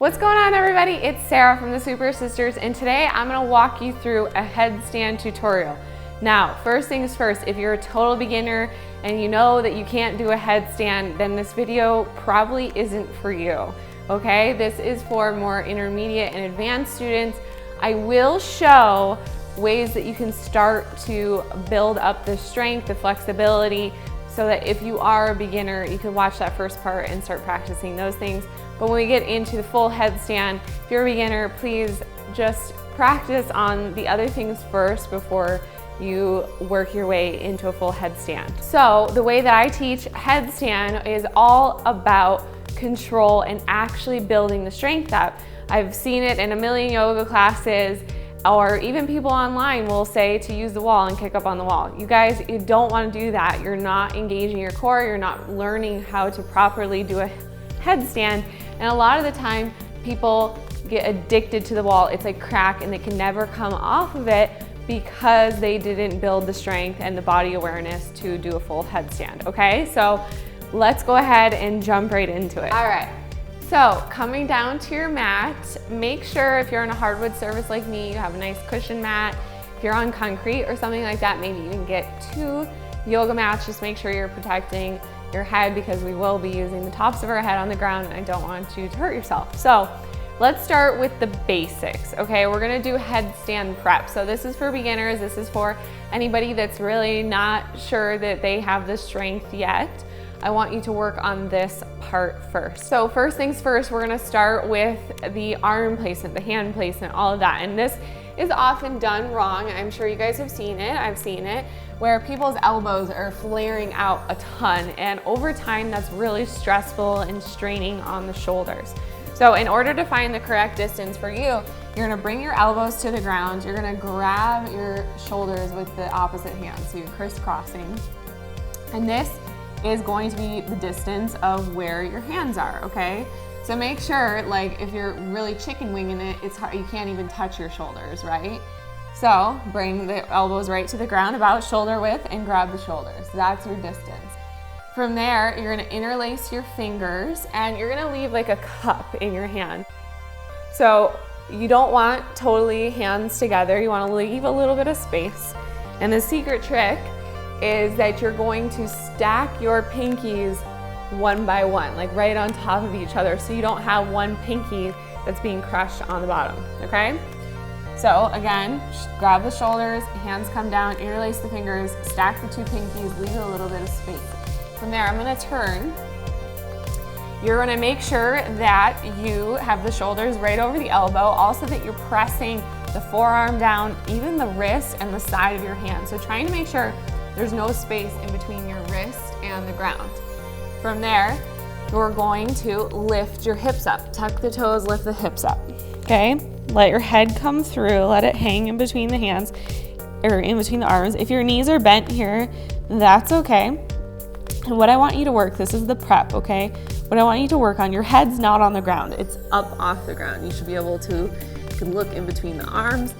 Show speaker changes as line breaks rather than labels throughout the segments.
What's going on, everybody? It's Sarah from the Super Sisters, and today I'm going to walk you through a headstand tutorial. Now, first things first, if you're a total beginner and you know that you can't do a headstand, then this video probably isn't for you, okay? This is for more intermediate and advanced students. I will show ways that you can start to build up the strength, the flexibility, so that if you are a beginner, you can watch that first part and start practicing those things. But when we get into the full headstand, if you're a beginner, please just practice on the other things first before you work your way into a full headstand. So the way that I teach headstand is all about control and actually building the strength up. I've seen it in a million yoga classes, or even people online will say to use the wall and kick up on the wall. You guys, you don't want to do that. You're not engaging your core. You're not learning how to properly do a headstand. And a lot of the time, people get addicted to the wall. It's like crack and they can never come off of it because they didn't build the strength and the body awareness to do a full headstand, okay? So let's go ahead and jump right into it. All right. So coming down to your mat, make sure if you're on a hardwood surface like me, you have a nice cushion mat. If you're on concrete or something like that, maybe you can get 2 yoga mats. Just make sure you're protecting your head because we will be using the tops of our head on the ground and I don't want you to hurt yourself. So let's start with the basics, okay? We're gonna do headstand prep. So this is for beginners. This is for anybody that's really not sure that they have the strength yet. I want you to work on this part first. So first things first, we're gonna start with the arm placement, the hand placement, all of that. And this is often done wrong. I'm sure you guys have seen it, I've seen it, where people's elbows are flaring out a ton. And over time, that's really stressful and straining on the shoulders. So in order to find the correct distance for you, you're gonna bring your elbows to the ground. You're gonna grab your shoulders with the opposite hand. So you're crisscrossing. And this is going to be the distance of where your hands are, okay? So make sure, like if you're really chicken winging it, it's hard, you can't even touch your shoulders, right? So bring the elbows right to the ground, about shoulder width, and grab the shoulders. That's your distance. From there, you're gonna interlace your fingers and you're gonna leave like a cup in your hand. So you don't want totally hands together. You wanna leave a little bit of space. And the secret trick is that you're going to stack your pinkies one by one, like right on top of each other, so you don't have one pinky that's being crushed on the bottom, okay? So again, grab the shoulders, hands come down, interlace the fingers, stack the 2 pinkies, leave a little bit of space. From there, I'm gonna turn. You're gonna make sure that you have the shoulders right over the elbow, also that you're pressing the forearm down, even the wrist and the side of your hand. So trying to make sure there's no space in between your wrist and the ground. From there, you're going to lift your hips up. Tuck the toes, lift the hips up, okay? Let your head come through, let it hang in between the hands, or in between the arms. If your knees are bent here, that's okay. And what I want you to work, this is the prep, okay? What I want you to work on, your head's not on the ground, it's up off the ground. You should be able to, you can look in between the arms,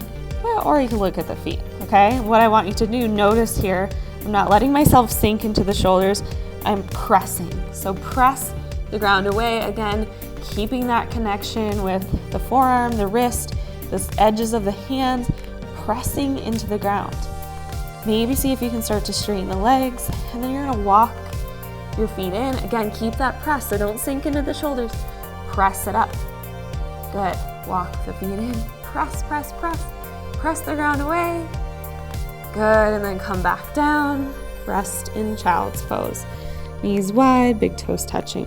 or you can look at the feet, okay? What I want you to do, notice here, I'm not letting myself sink into the shoulders, I'm pressing. So press the ground away, again, keeping that connection with the forearm, the wrist, the edges of the hands, pressing into the ground. Maybe see if you can start to straighten the legs, and then you're gonna walk your feet in. Again, keep that press, so don't sink into the shoulders. Press it up. Good, walk the feet in, press, press, press. Press the ground away. Good, and then come back down. Rest in child's pose. Knees wide, big toes touching.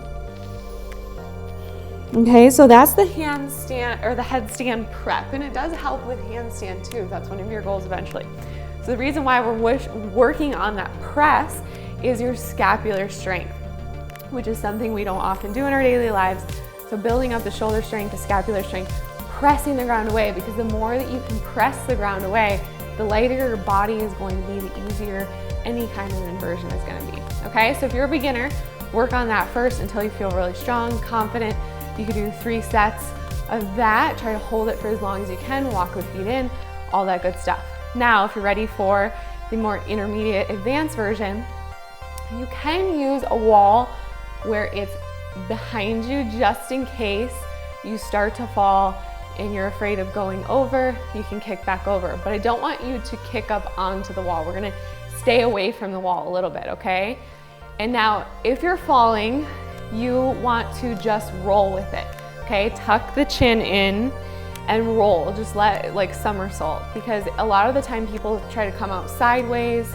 Okay, so that's the handstand or the headstand prep, and it does help with handstand too. That's one of your goals eventually. So the reason why we're working on that press is your scapular strength, which is something we don't often do in our daily lives. So building up the shoulder strength, the scapular strength, pressing the ground away, because the more that you can press the ground away, the lighter your body is going to be, the easier any kind of inversion is going to be, okay? So if you're a beginner, work on that first until you feel really strong, confident. You could do 3 sets of that, try to hold it for as long as you can, walk with feet in, all that good stuff. Now, if you're ready for the more intermediate advanced version, you can use a wall where it's behind you just in case you start to fall and you're afraid of going over, you can kick back over. But I don't want you to kick up onto the wall. We're gonna stay away from the wall a little bit, okay? And now, if you're falling, you want to just roll with it, okay? Tuck the chin in and roll, just let it like somersault, because a lot of the time people try to come out sideways,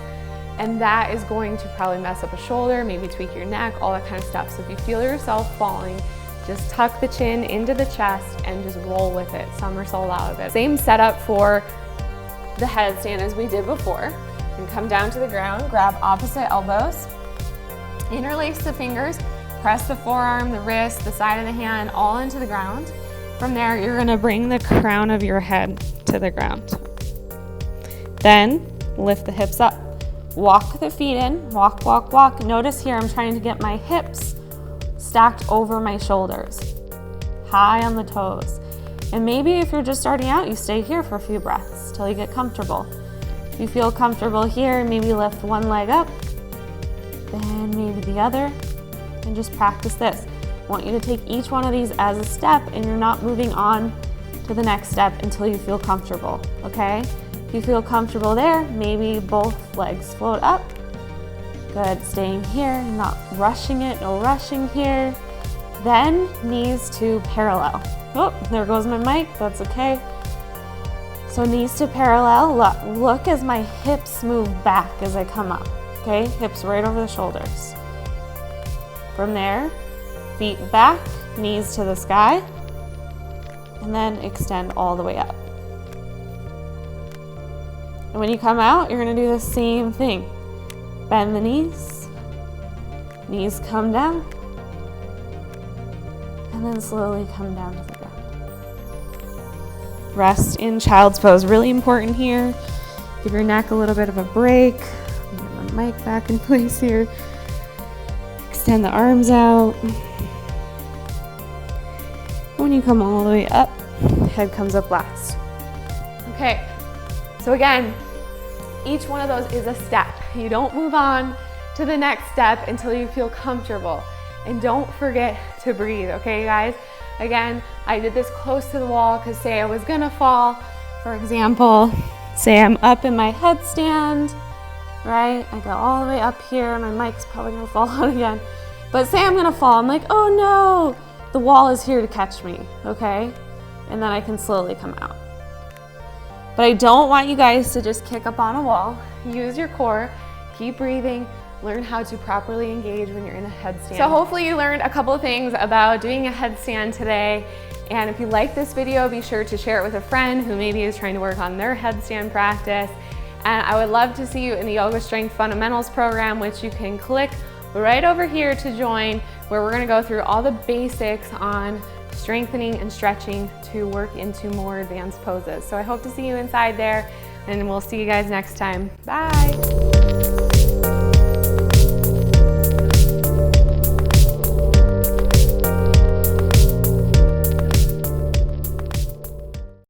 and that is going to probably mess up a shoulder, maybe tweak your neck, all that kind of stuff. So if you feel yourself falling, just tuck the chin into the chest and just roll with it, somersault out of it. Same setup for the headstand as we did before. And come down to the ground, grab opposite elbows, interlace the fingers, press the forearm, the wrist, the side of the hand, all into the ground. From there, you're gonna bring the crown of your head to the ground. Then lift the hips up. Walk the feet in, walk, walk, walk. Notice here, I'm trying to get my hips stacked over my shoulders, high on the toes. And maybe if you're just starting out, you stay here for a few breaths till you get comfortable. If you feel comfortable here, maybe lift one leg up, then maybe the other, and just practice this. I want you to take each one of these as a step, and you're not moving on to the next step until you feel comfortable, okay? If you feel comfortable there, maybe both legs float up. Good, staying here, not rushing it, no rushing here. Then knees to parallel. Oh, there goes my mic, that's okay. So knees to parallel, look as my hips move back as I come up, okay? Hips right over the shoulders. From there, feet back, knees to the sky, and then extend all the way up. And when you come out, you're gonna do the same thing. Bend the knees come down, and then slowly come down to the ground. Rest in child's pose, really important here. Give your neck a little bit of a break. Get my mic back in place here. Extend the arms out. When you come all the way up, head comes up last. Okay, so again, each one of those is a step. You don't move on to the next step until you feel comfortable. And don't forget to breathe, okay guys? Again, I did this close to the wall because say I was gonna fall. For example, say I'm up in my headstand, right? I go all the way up here, my mic's probably gonna fall out again. But say I'm gonna fall, I'm like, oh no, the wall is here to catch me, okay? And then I can slowly come out. But I don't want you guys to just kick up on a wall. Use your core, keep breathing, learn how to properly engage when you're in a headstand. So hopefully you learned a couple of things about doing a headstand today. And if you like this video, be sure to share it with a friend who maybe is trying to work on their headstand practice. And I would love to see you in the Yoga Strength Fundamentals program, which you can click right over here to join, where we're gonna go through all the basics on strengthening and stretching to work into more advanced poses. So I hope to see you inside there, and we'll see you guys next time. Bye.